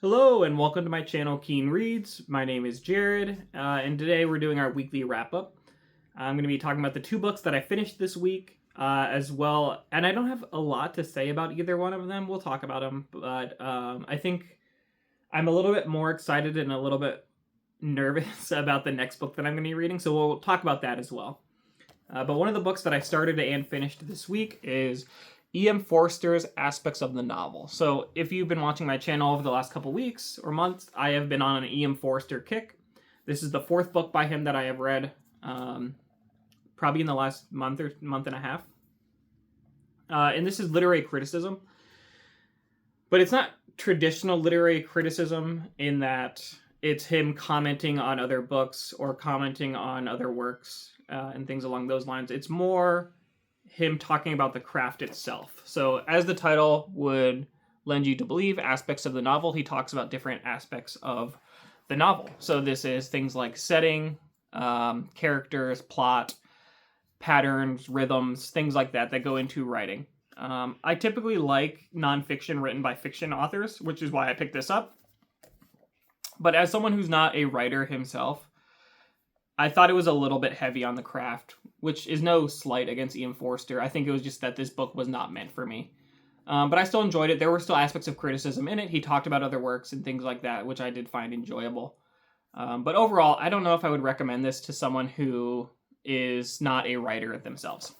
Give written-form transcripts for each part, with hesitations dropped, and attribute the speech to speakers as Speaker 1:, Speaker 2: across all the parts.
Speaker 1: Hello and welcome to my channel Keen Reads. My name is Jared and today we're doing our weekly wrap-up. I'm going to be talking about the two books that I finished this week as well, and I don't have a lot to say about either one of them. We'll talk about them, but I think I'm a little bit more excited and a little bit nervous about the next book that I'm going to be reading, so we'll talk about that as well. But one of the books that I started and finished this week is EM Forster's Aspects of the Novel. So if you've been watching my channel over the last couple weeks or months, I have been on an EM Forster kick. This is the fourth book by him that I have read probably in the last month or month and a half. And this is literary criticism. But it's not traditional literary criticism in that it's him commenting on other books or commenting on other works and things along those lines. It's more him talking about the craft itself. So as the title would lend you to believe, aspects of the novel, he talks about different aspects of the novel. So this is things like setting, characters, plot, patterns, rhythms, things like that that go into writing. I typically like nonfiction written by fiction authors, which is why I picked this up. But as someone who's not a writer himself, I thought it was a little bit heavy on the craft, which is no slight against EM Forster. I think it was just that this book was not meant for me. But I still enjoyed it. There were still aspects of criticism in it. He talked about other works and things like that, which I did find enjoyable. But overall, I don't know if I would recommend this to someone who is not a writer themselves.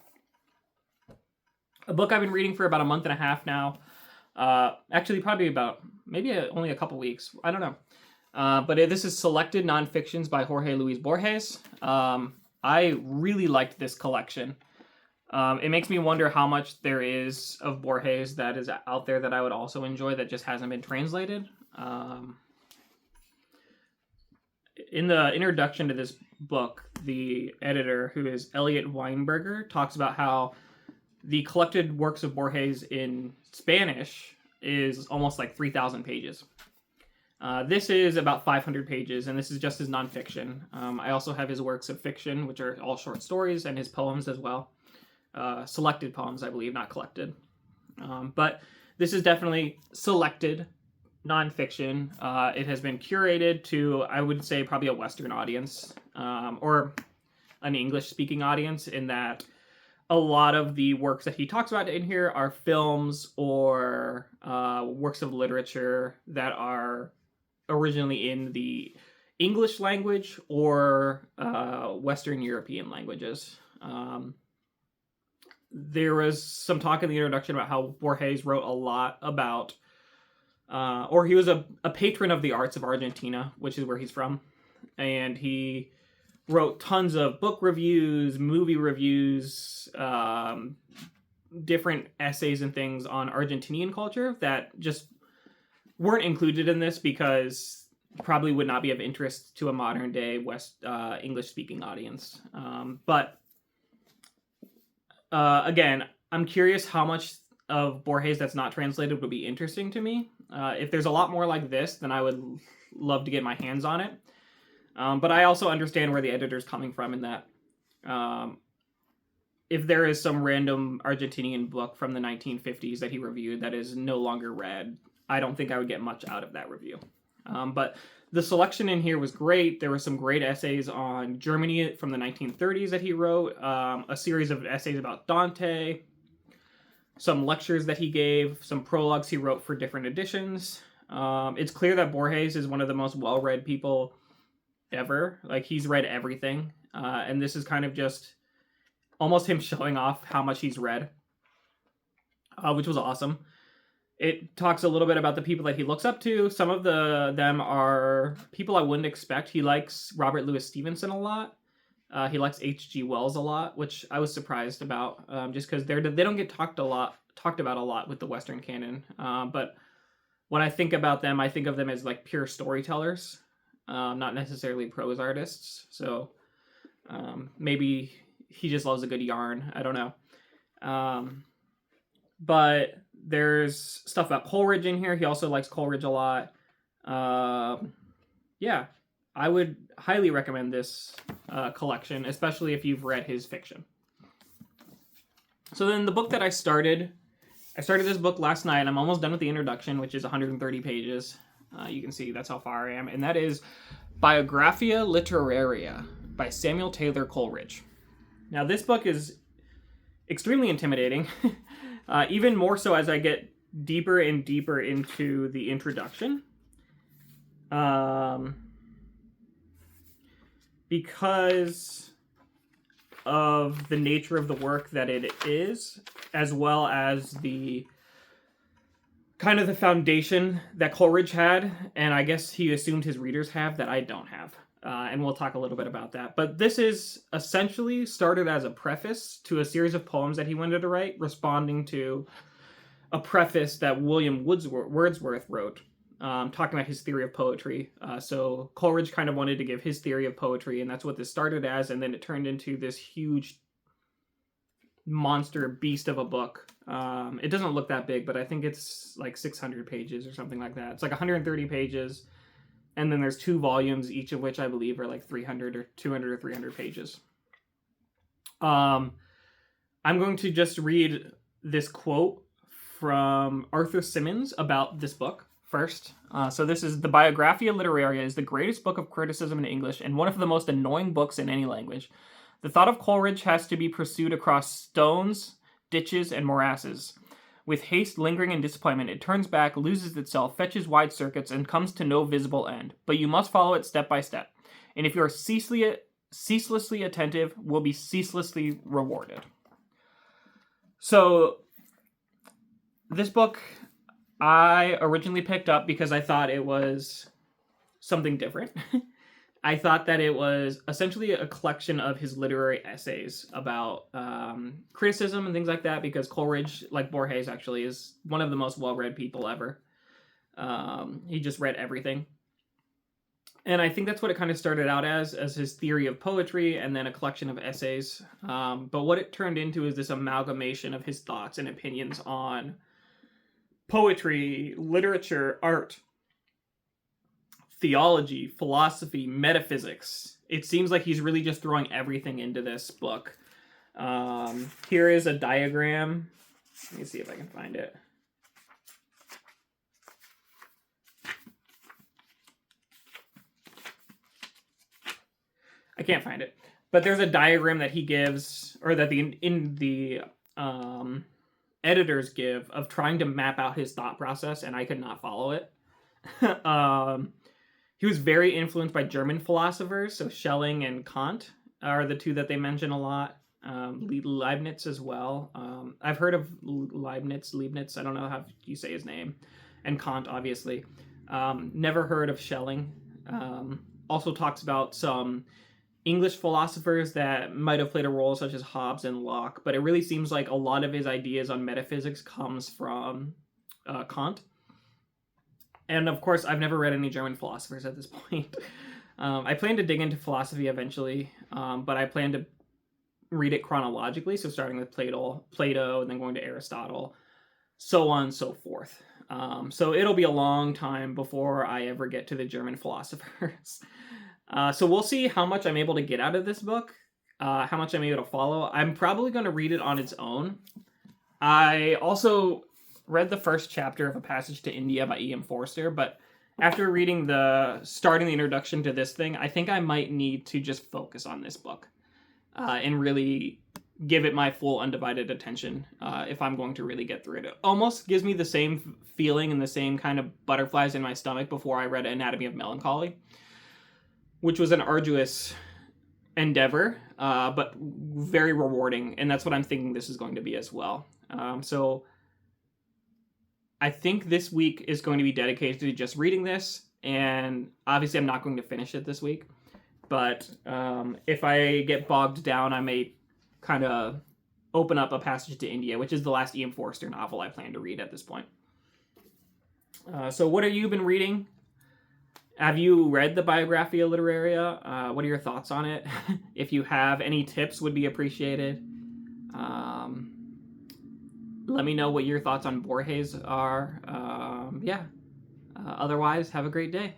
Speaker 1: A book I've been reading for about a month and a half now. Actually, probably about only a couple weeks. I don't know. But this is Selected Nonfictions by Jorge Luis Borges. I really liked this collection. It makes me wonder how much there is of Borges that is out there that I would also enjoy that just hasn't been translated. In the introduction to this book, the editor, who is Elliot Weinberger, talks about how the collected works of Borges in Spanish is almost like 3,000 pages. This is about 500 pages, and this is just his nonfiction. I also have his works of fiction, which are all short stories, and his poems as well. Selected poems, I believe, not collected. But this is definitely selected nonfiction. It has been curated to, I would say, probably a Western audience, or an English-speaking audience, in that a lot of the works that he talks about in here are films or works of literature that are originally in the English language or Western European languages. There was some talk in the introduction about how Borges wrote a lot about, or he was a patron of the arts of Argentina, which is where he's from, and he wrote tons of book reviews, movie reviews, different essays and things on Argentinian culture that just weren't included in this because probably would not be of interest to a modern day English speaking audience. But again, I'm curious how much of Borges that's not translated would be interesting to me. If there's a lot more like this, then I would love to get my hands on it. But I also understand where the editor's coming from in that if there is some random Argentinian book from the 1950s that he reviewed that is no longer read, I don't think I would get much out of that review. But the selection in here was great. There were some great essays on Germany from the 1930s that he wrote, a series of essays about Dante, some lectures that he gave, some prologues he wrote for different editions. It's clear that Borges is one of the most well-read people ever. Like, he's read everything. And this is kind of just almost him showing off how much he's read, which was awesome. It talks a little bit about the people that he looks up to. Some of them are people I wouldn't expect. He likes Robert Louis Stevenson a lot. He likes H.G. Wells a lot, which I was surprised about, just because they don't get talked about a lot with the Western canon. But when I think about them, I think of them as like pure storytellers, not necessarily prose artists. So maybe he just loves a good yarn. I don't know. But there's stuff about Coleridge in here. He also likes Coleridge a lot. Yeah, I would highly recommend this collection, especially if you've read his fiction. So then the book that I started this book last night. I'm almost done with the introduction, which is 130 pages. You can see that's how far I am. And that is Biographia Literaria by Samuel Taylor Coleridge. Now, this book is extremely intimidating, even more so as I get deeper and deeper into the introduction. Because of the nature of the work that it is, as well as the kind of the foundation that Coleridge had, and I guess he assumed his readers have, that I don't have. And we'll talk a little bit about that. But this is essentially started as a preface to a series of poems that he wanted to write, responding to a preface that William Wordsworth wrote, talking about his theory of poetry. So Coleridge kind of wanted to give his theory of poetry, and that's what this started as, and then it turned into this huge monster beast of a book. It doesn't look that big, but I think it's like 600 pages or something like that. It's like 130 pages, and then there's 2 volumes, each of which I believe are like 300 or 200 or 300 pages. I'm going to just read this quote from Arthur Symons about this book first. So this is: the Biographia Literaria is the greatest book of criticism in English and one of the most annoying books in any language. The thought of Coleridge has to be pursued across stones, ditches, and morasses. With haste, lingering, and disappointment, it turns back, loses itself, fetches wide circuits, and comes to no visible end. But you must follow it step by step. And if you are ceaselessly attentive, will be ceaselessly rewarded. So this book I originally picked up because I thought it was something different. I thought that it was essentially a collection of his literary essays about criticism and things like that, because Coleridge, like Borges actually, is one of the most well-read people ever. He just read everything. And I think that's what it kind of started out as his theory of poetry, and then a collection of essays. But what it turned into is this amalgamation of his thoughts and opinions on poetry, literature, art, theology, philosophy, metaphysics. It seems like he's really just throwing everything into this book. Here is a diagram. Let me see if I can find it. I can't find it. But there's a diagram that he gives, or that the editors give, of trying to map out his thought process, and I could not follow it. He was very influenced by German philosophers, so Schelling and Kant are the 2 that they mention a lot. Leibniz as well. I've heard of Leibniz, I don't know how you say his name, and Kant, obviously. Never heard of Schelling. Also talks about some English philosophers that might have played a role, such as Hobbes and Locke, but it really seems like a lot of his ideas on metaphysics comes from Kant. And of course, I've never read any German philosophers at this point. I plan to dig into philosophy eventually, but I plan to read it chronologically, so starting with Plato, and then going to Aristotle, so on and so forth. So it'll be a long time before I ever get to the German philosophers. So we'll see how much I'm able to get out of this book, how much I'm able to follow. I'm probably going to read it on its own. I also read the first chapter of A Passage to India by EM Forster, but after reading starting the introduction to this thing, I think I might need to just focus on this book and really give it my full undivided attention if I'm going to really get through it. It almost gives me the same feeling and the same kind of butterflies in my stomach before I read Anatomy of Melancholy, which was an arduous endeavor, but very rewarding, and that's what I'm thinking this is going to be as well. So I think this week is going to be dedicated to just reading this, and obviously I'm not going to finish it this week, but if I get bogged down, I may kind of open up A Passage to India, which is the last EM Forster novel I plan to read at this point. So what have you been reading? Have you read the Biographia Literaria? What are your thoughts on it? If you have, any tips would be appreciated. Let me know what your thoughts on Borges are. Otherwise, have a great day.